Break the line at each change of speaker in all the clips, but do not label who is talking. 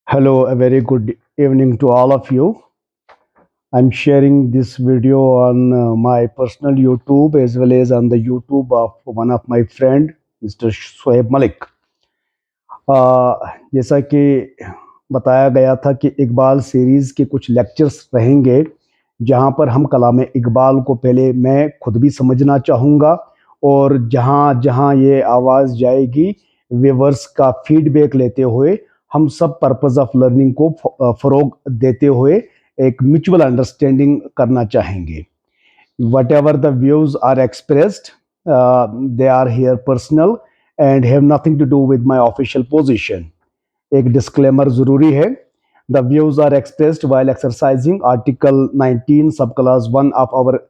Hello, a very good evening to all of you. I'm sharing this video on my personal YouTube as well as on the YouTube of one of my friend, Mr. Shoaib Malik. जैसा कि बताया गया था कि Iqbal series के कुछ lectures रहेंगे जहां पर हम कलाम इकबाल को पहले मैं खुद भी समझना चाहूँगा और जहां जहां ये आवाज़ जाएगी व्यूअर्स का फीडबैक लेते हुए हम सब पर्पस ऑफ लर्निंग को फ़रोग देते हुए एक म्यूचुअल अंडरस्टैंडिंग करना चाहेंगे. Whatever the views are expressed, they are here personal and have nothing to do with my official position. एक disclaimer ज़रूरी है. The views are expressed while exercising Article 19, subclause 1 of our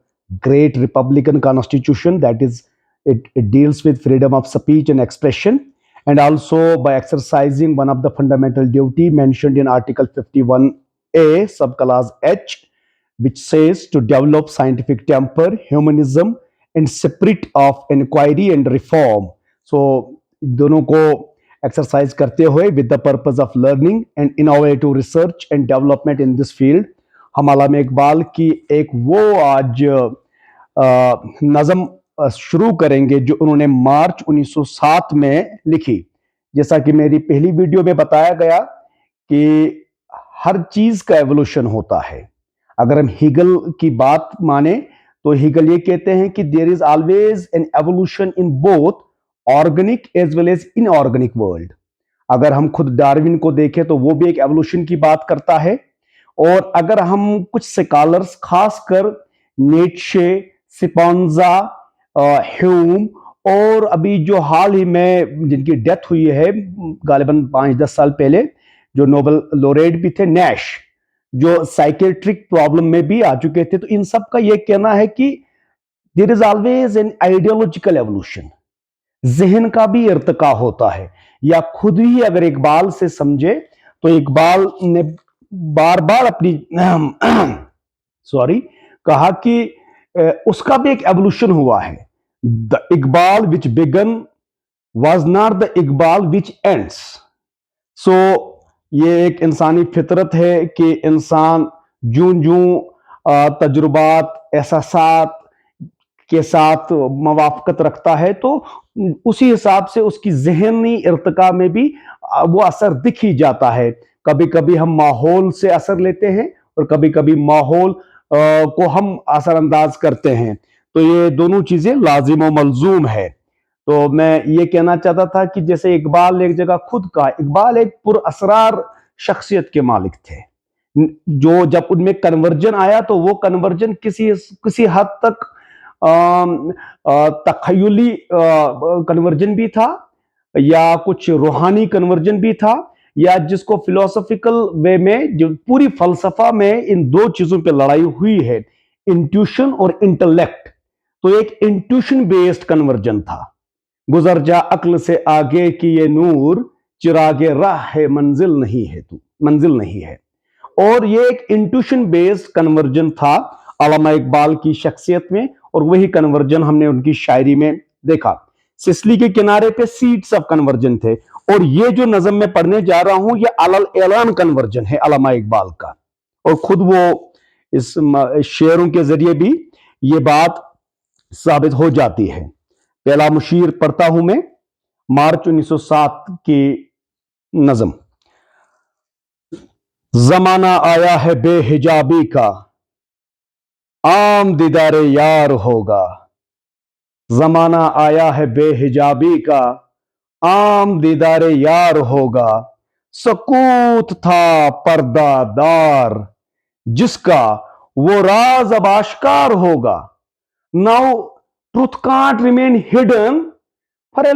great Republican Constitution. That is, it deals with freedom of speech and expression, and also by exercising one of the fundamental duty mentioned in Article 51A, subclause H, which says to develop scientific temper, humanism, and spirit of inquiry and reform. So, दोनों को exercise करते हुए with the purpose of learning and innovative research and development in this field हम अल्लामा इकबाल की एक वो आज नज़म शुरू करेंगे जो उन्होंने मार्च 1907 में लिखी. जैसा कि मेरी पहली वीडियो में बताया गया कि हर चीज का एवोल्यूशन होता है. अगर हम हिगल की बात माने तो हिगल ये कहते हैं कि there is always an evolution in both organic as well as inorganic world. अगर हम खुद डार्विन को देखें तो वो भी एक एवोल्यूशन की बात करता है. और अगर हम कुछ स्कॉलर्स खासकर नीट्शे, स्पिनोजा, ह्यूम और अभी जो हाल ही में जिनकी डेथ हुई है गालिबन 5-10 साल पहले जो नोबेल लोरेट भी थे, नैश, जो साइकेट्रिक प्रॉब्लम में भी आ चुके थे, तो इन सब का यह कहना है कि there is always an ideological evolution. जहन का भी इर्तिका होता है. या खुद ही अगर इकबाल से समझे तो इकबाल ने बार बार अपनी सॉरी कहा कि उसका भी एक एवोल्यूशन हुआ है. The Iqbal which began was not the Iqbal which ends. So ये एक इंसानी फितरत है कि इंसान जूं जूं तजुर्बात एहसासात के साथ मवाफकत रखता है तो उसी हिसाब से उसकी जहनी इर्तिका में भी वो असर दिख ही जाता है. कभी कभी हम माहौल से असर लेते हैं और कभी कभी माहौल को हम असरअंदाज करते हैं. तो ये दोनों चीजें लाजिम और मलजूम है. तो मैं ये कहना चाहता था कि जैसे इकबाल ने एक जगह खुद कहा, इकबाल एक पुरअसरार शख्सियत के मालिक थे जो जब उनमें कन्वर्जन आया तो वो कन्वर्जन किसी हद तक तखयली कन्वर्जन भी था या कुछ रूहानी कन्वर्जन भी था या जिसको फिलोसॉफिकल वे में जो पूरी फलसफा में इन दो चीजों पे लड़ाई हुई है, इंट्यूशन और इंटेलेक्ट. तो एक इंट्यूशन बेस्ड कन्वर्जन था. गुजर जा अक्ल से आगे की ये नूर, चिरागे राह है मंजिल नहीं है तू, मंजिल नहीं है. और ये एक इंट्यूशन बेस्ड कन्वर्जन था अल्लामा इकबाल की शख्सियत में और वही कन्वर्जन हमने उनकी शायरी में देखा. सिसली के किनारे पे सीड्स ऑफ कन्वर्जन थे और ये जो नज़म में पढ़ने जा रहा हूं ये अलल ऐलान कन्वर्जन है अल्लामा इकबाल का. और खुद वो इस शेरों के जरिए भी ये बात साबित हो जाती है. पहला मुशीर पढ़ता हूं मैं, मार्च 1907 की नज़म. जमाना आया है बेहिजाबी का, आम दीदारे यार होगा. जमाना आया है बेहिजाबी का, आम दीदारे यार होगा. सकूत था पर्दादार जिसका, वो राज अब आश्कार होगा. Now truth can't remain hidden for a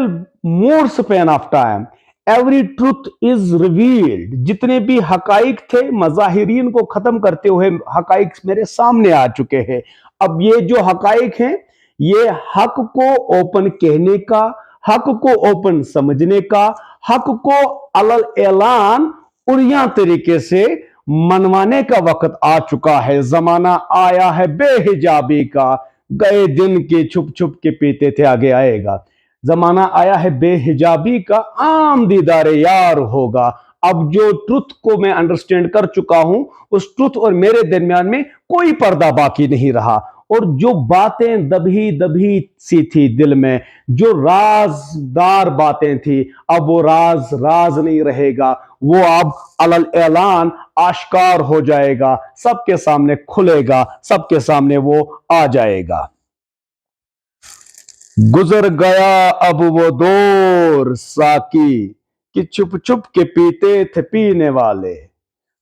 more span of time. Every truth is revealed. जितने भी हकाइक थे मजाहिरीन को खत्म करते हुए हकाइक मेरे सामने आ चुके हैं. अब ये जो हकाइक हैं ये हक को ओपन कहने का, हक को ओपन समझने का, हक को अलल ऐलान उड़िया तरीके से मनवाने का वक्त आ चुका है. जमाना आया है बेहिजाबी का, गए दिन के छुप छुप के पीते थे आगे आएगा. जमाना आया है बेहिजाबी का, आम दीदारे यार होगा. अब जो ट्रुथ को मैं अंडरस्टैंड कर चुका हूं, उस ट्रुथ और मेरे दरमियान में कोई पर्दा बाकी नहीं रहा। और जो बातें दबी दबी सी थी दिल में, जो राजदार बातें थी, अब वो राज राज नहीं रहेगा, वो अब अलल ऐलान आश्कार हो जाएगा, सबके सामने खुलेगा, सबके सामने वो आ जाएगा। गुजर गया अब वो दौर साकी कि चुप चुप के पीते थे पीने वाले।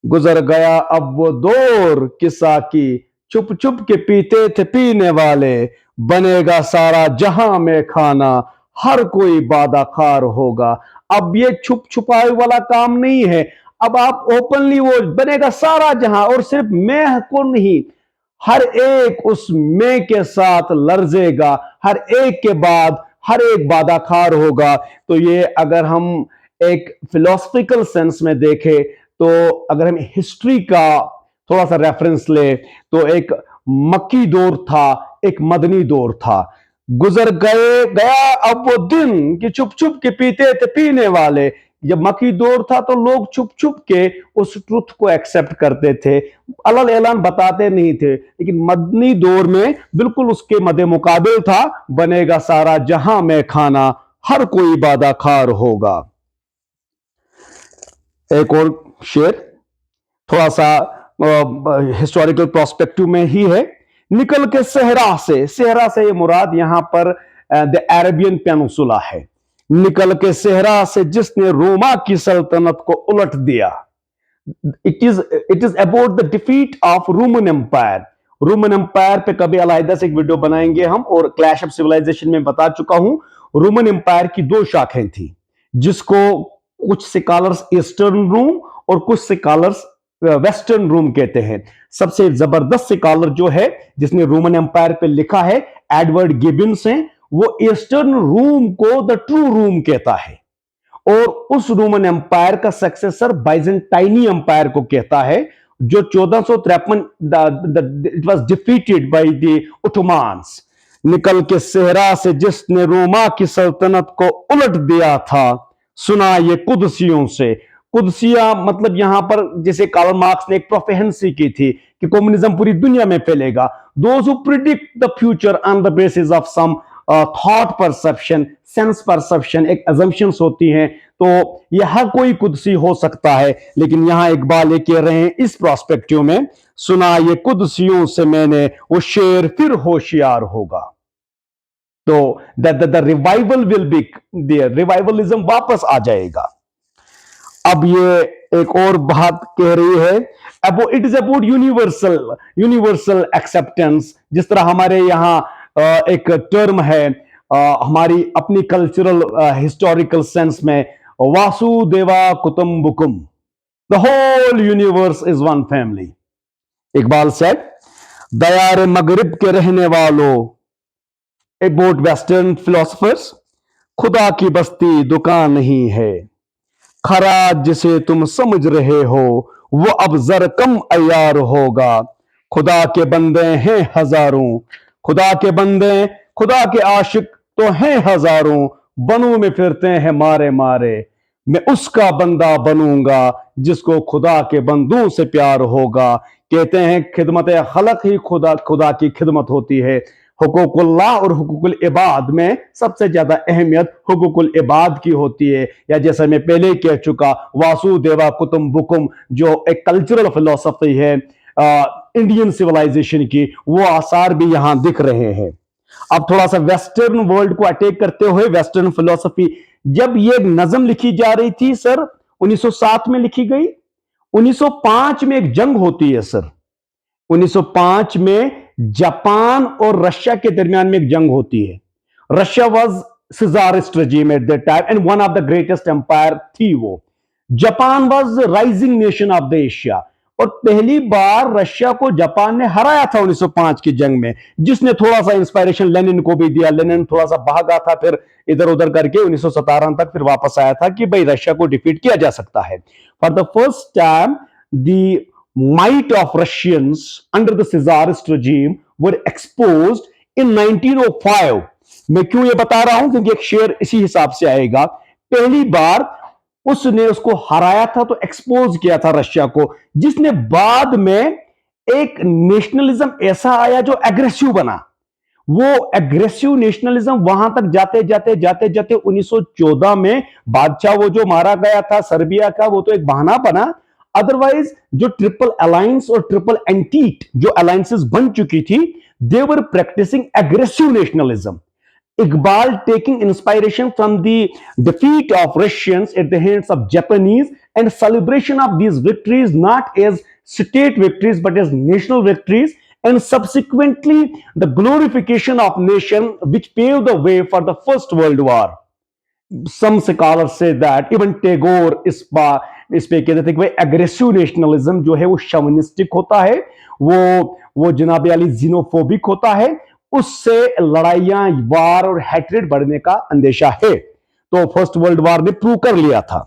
गुजर गया अब वो दौर कि साकी चुप चुप के पीते थे पीने वाले। बनेगा सारा जहां में खाना, हर कोई बादा खार होगा। अब ये छुप छुपाए वाला काम नहीं है, अब आप ओपनली, वो बनेगा सारा जहां, और सिर्फ मैं को नहीं, हर एक उस मैं के साथ लर्जेगा, हर एक के बाद हर एक बादाखार होगा। तो ये अगर हम एक फिलोसफिकल सेंस में देखें, तो अगर हम हिस्ट्री का थोड़ा सा रेफरेंस ले, तो एक मक्की दौर था, एक मदनी दौर था। गुजर गया अब वो दिन कि चुप चुप के पीते थे पीने वाले। जब मक्की दौर था तो लोग छुप छुप के उस ट्रुथ को एक्सेप्ट करते थे, अलल ऐलान बताते नहीं थे। लेकिन मदनी दौर में बिल्कुल उसके मदे मुकाबिल था, बनेगा सारा जहां में खाना, हर कोई बादा खार होगा। एक और शेर थोड़ा सा हिस्टोरिकल प्रोस्पेक्टिव में ही है। निकल के सहरा से ये मुराद यहां पर द अरेबियन पेनिनसुला है। निकल के सहरा से जिसने रोमा की सल्तनत को उलट दिया। It is about the defeat of Roman Empire. Roman Empire पे कभी अलहदा से एक वीडियो बनाएंगे हम, और क्लैश ऑफ सिविलाइजेशन में बता चुका हूं। रोमन एम्पायर की दो शाखाएं थी, जिसको कुछ स्कॉलर्स ईस्टर्न रूम और कुछ स्कॉलर्स वेस्टर्न रूम कहते हैं। सबसे जबरदस्त स्कॉलर जो है जिसने रोमन एम्पायर पे लिखा है, एडवर्ड गिबिन्स हैं। वो ईस्टर्न रूम को द ट्रू रूम कहता है, और उस रोमन एम्पायर का सक्सेसर बाइजेंटाइनी एम्पायर को कहता है, जो 1453 it was defeated by the Ottomans. निकल के सहरा से जिसने रोमा की सल्तनत को उलट दिया था, सुना ये कुदसियों से। कुदसिया मतलब यहां पर जैसे कार्ल मार्क्स ने एक प्रोफेहेंसी की थी कि कम्युनिज्म पूरी दुनिया में फैलेगा। Those who predict the future on the basis of some thought perception, sense perception, एक अजम्पशंस होती हैं। तो यह हर कोई कुदसी हो सकता है, लेकिन यहां इकबाल ये कह रहे हैं इस प्रोस्पेक्टिव में, सुना ये कुदसियों से मैंने, वो शेर फिर होशियार होगा। तो the revival will be there, revivalism वापस आ जाएगा। अब ये एक और बात कह रही है, अब it is about universal acceptance. जिस तरह हमारे यहां एक टर्म है हमारी अपनी कल्चरल हिस्टोरिकल सेंस में, वासुदेवा कुटुंबकम, the whole universe is one family. Iqbal said, दयार मगरिब के रहने वालों, अबाउट वेस्टर्न फिलोसफर्स, खुदा की बस्ती दुकान नहीं है। खराज जिसे तुम समझ रहे हो, वो अब जर कम अयार होगा। खुदा के बंदे हैं हजारों, खुदा के बंदे, खुदा के आशिक तो हैं हजारों, बनू में फिरते हैं मारे मारे। मैं उसका बंदा बनूंगा जिसको खुदा के बंदों से प्यार होगा। कहते हैं खिदमत खलक ही खुदा की खिदमत होती है। हुकूकुल्लाह और हुकूकुल इबाद में सबसे ज्यादा अहमियत हुकूकुल इबाद की होती है, या जैसा मैं पहले कह चुका, वासुदेवा कुटुंबकम जो एक कल्चरल फिलोसफी है इंडियन सिविलाइजेशन की, वो आसार भी यहां दिख रहे हैं। अब थोड़ा सा वेस्टर्न वर्ल्ड को अटैक करते हुए वेस्टर्न फिलोसफी, जब ये नज्म लिखी जा रही थी सर, 1907 में लिखी गई। 1905 में एक जंग होती है सर, 1905 में जापान और रशिया के दरमियान में एक जंग होती है। Russia was Tsarist regime at that time and one of the greatest empire थी वो। Japan was rising nation of the Asia, और पहली बार रशिया को जापान ने हराया था 1905 की जंग में, जिसने थोड़ा सा इंस्पायरेशन लेनिन को भी दिया। लेनिन थोड़ा सा भागा था, फिर इधर उधर करके 1917 तक फिर वापस आया था कि भाई रशिया को डिफीट किया जा सकता है। For the first time the might of Russians under the Czarist regime were exposed in 1905। मैं क्यों ये बता रहा हूं, क्योंकि एक शेर इसी हिसाब से आएगा। पहली बार उसने उसको हराया था, तो एक्सपोज किया था रशिया को, जिसने बाद में एक नेशनलिज्म ऐसा आया जो एग्रेसिव बना। वो एग्रेसिव नेशनलिज्म वहां तक जाते जाते जाते जाते 1914 में बादशाह वो जो मारा गया था सर्बिया का, वो तो एक बहाना बना। अदरवाइज जो ट्रिपल अलायंस और ट्रिपल एंटीट जो अलायंसेस बन चुकी थी, they were practising aggressive nationalism. Iqbal taking inspiration from the defeat of Russians at the hands of Japanese and celebration of these victories not as state victories but as national victories, and subsequently the glorification of nation which paved the way for the First World War. Some scholars say that even Tagore इस पे कहते थे कि भाई aggressive nationalism जो है वो शवनिस्टिक होता है, वो जनाबे अली जीनोफोबिक होता है, उससे लड़ाइयां, वार और हैट्रेड बढ़ने का अंदेशा है। तो फर्स्ट वर्ल्ड वॉर ने प्रूव कर लिया था।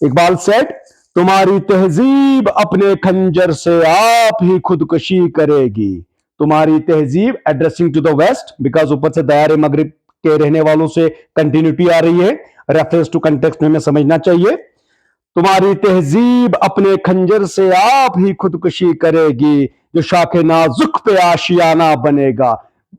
इकबाल सेड, तुम्हारी तहजीब अपने खंजर से आप ही खुदकुशी करेगी। तुम्हारी तहजीब addressing to the West, because ऊपर से दयार मगरिब के रहने वालों से कंटिन्यूटी आ रही है, रेफरेंस टू कंटेक्स्ट में हमें समझना चाहिए। तुम्हारी तहजीब अपने खंजर से आप ही खुदकुशी करेगी, जो शाखे नाजुक पे आशियाना बनेगा।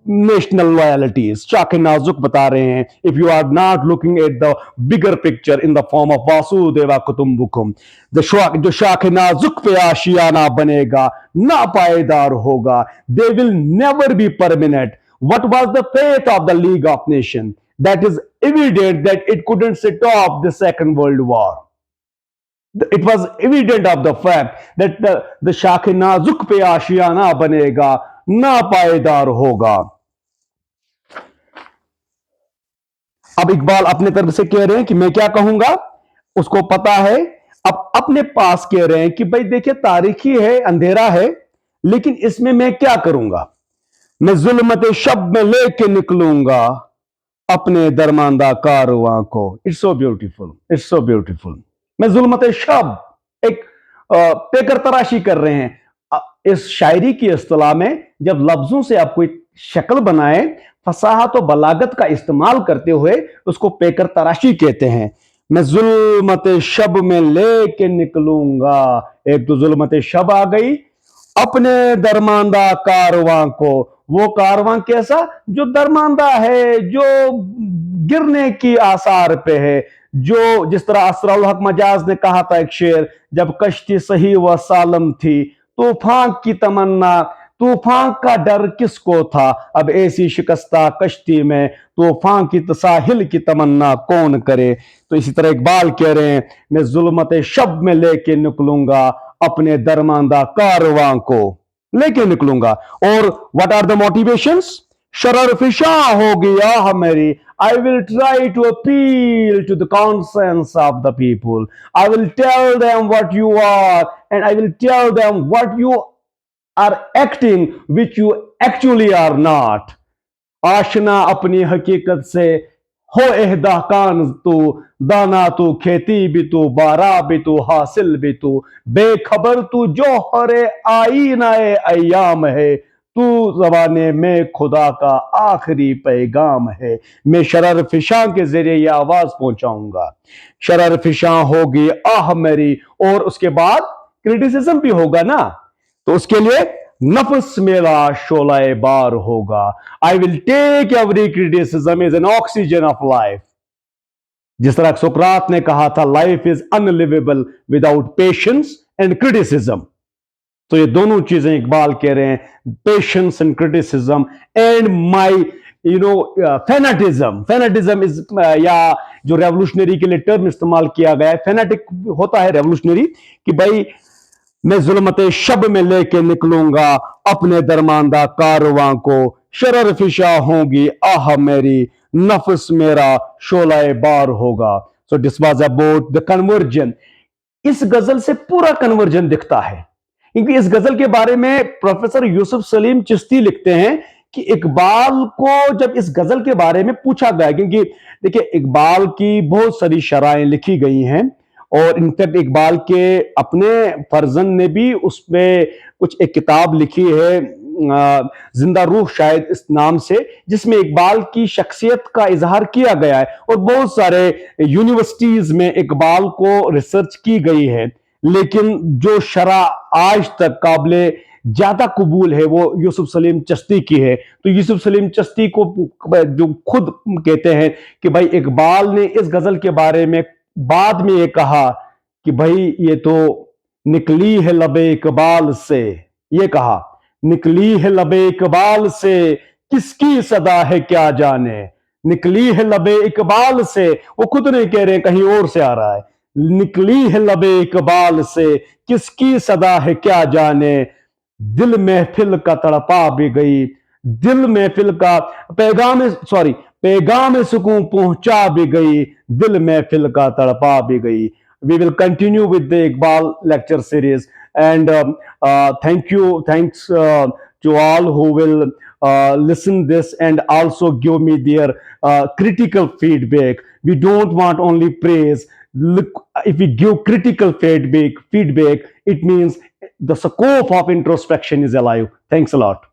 नेशनल लॉयल्टीज शाखे नाजुक बता रहे हैं, if you are not looking at the bigger picture in the form of वासुदेवा कुटुंबकुम, जो शाखे नाजुक पे आशियाना बनेगा ना पायदार होगा, they will never be permanent. What was the fate of the League of Nations? That is evident that it couldn't stop the Second World War. It was evident of the fact that the शाख नाजुक पे आशियाना बनेगा, ना पायदार होगा। अब इकबाल अपने तरफ से कह रहे हैं कि मैं क्या कहूंगा, उसको पता है। अब अपने पास कह रहे हैं कि भाई देखिए तारीखी है, अंधेरा है, लेकिन इसमें मैं क्या करूंगा। मैं जुल्मत शब में लेके निकलूंगा अपने दरमांदा कारवां को। It's so beautiful, it's so beautiful. मैं जुल्मत शब, एक पेकर तराशी कर रहे हैं। इस शायरी की इस्तिलाह में जब लफ्जों से आप कोई शक्ल बनाए, फसाहत और बलागत का इस्तेमाल करते हुए, उसको पेकर तराशी कहते हैं। मैं जुल्मत शब में लेके निकलूंगा, एक तो जुल्मत शब आ गई, अपने दरमांदा कारवां को। वो कारवां कैसा, जो दरमांदा है, जो गिरने की आसार पे है, जो जिस तरह असराउल हक मजाज ने कहा था एक शेर, जब कश्ती सही व सालम थी, तूफान की तमन्ना, तूफान का डर किसको था, अब ऐसी शिकस्ता कश्ती में तूफान की तसाहिल की तमन्ना कौन करे। तो इसी तरह इकबाल कह रहे हैं, मैं जुल्मत शब में लेके निकलूंगा अपने दरमांदा कारवां को लेके निकलूंगा। और व्हाट आर द मोटिवेशंस, शरर फिशा हो गया मेरी, I will try to appeal to the conscience of the people. I will tell them what you are, and I will tell them what you are acting, which you actually are not. आशना अपनी हकीकत से हो एहदाकान तू, दाना तू, खेती भी तू, बारा भी तू, हासिल भी तू, बेखबर तू जो हरे आईनाए अय्याम है, तू ज़बाने में खुदा का आखिरी पैगाम है। मैं शरर फिशां के जरिए यह आवाज पहुंचाऊंगा, शरर फिशां होगी आह मेरी। और उसके बाद क्रिटिसिज्म भी होगा ना, तो उसके लिए नफ्स मेरा शोलाए बार होगा। I will take every criticism as an oxygen of life. जिस तरह सुकरात ने कहा था, life is unlivable without patience and criticism. तो ये दोनों चीजें इकबाल कह रहे हैं, patience and criticism and my fanaticism. Fanaticism is या जो रेवोल्यूशनरी के लिए टर्म इस्तेमाल किया गया है, फेनेटिक होता है रेवोल्यूशनरी, कि भाई मैं जुल्मत शब में लेके निकलूंगा अपने दरमांदा कारवां को, शरर फिशा होगी आह मेरी, नफ्स मेरा शोलाए बार होगा। So this was about the conversion. इस गजल से पूरा कन्वर्जन दिखता है, क्योंकि इस गजल के बारे में प्रोफेसर यूसुफ सलीम चिश्ती लिखते हैं कि इकबाल को जब इस गजल के बारे में पूछा गया, क्योंकि देखिए इकबाल की बहुत सारी शराएं लिखी गई हैं, और इनफैक्ट इकबाल के अपने फर्जंद ने भी उसमें कुछ एक किताब लिखी है, जिंदा रूह शायद इस नाम से, जिसमें इकबाल की शख्सियत का इजहार किया गया है और बहुत सारे यूनिवर्सिटीज में इकबाल को रिसर्च की गई है। लेकिन जो शरह आज तक काबिल ज्यादा कबूल है वो यूसुफ सलीम चिश्ती की है। तो यूसुफ सलीम चिश्ती को जो खुद कहते हैं कि भाई इकबाल ने इस गजल के बारे में बाद में ये कहा कि भाई ये तो निकली है लबे इकबाल से, ये कहा निकली है लबे इकबाल से, किसकी सदा है क्या जाने, निकली है लबे इकबाल से, वो खुद नहीं कह रहे, कहीं और से आ रहा है, निकली है लबे इकबाल से, किसकी सदा है क्या जाने, दिल महफिल का तड़पा भी गई, दिल महफिल का पैगाम सुकून पहुंचा भी गई, दिल महफिल का तड़पा भी गई। We will continue with the Iqbal lecture series, and thanks to all who will listen this and also give me their critical feedback. We don't want only praise. Look, if we give critical feedback, it means the scope of introspection is alive. Thanks a lot.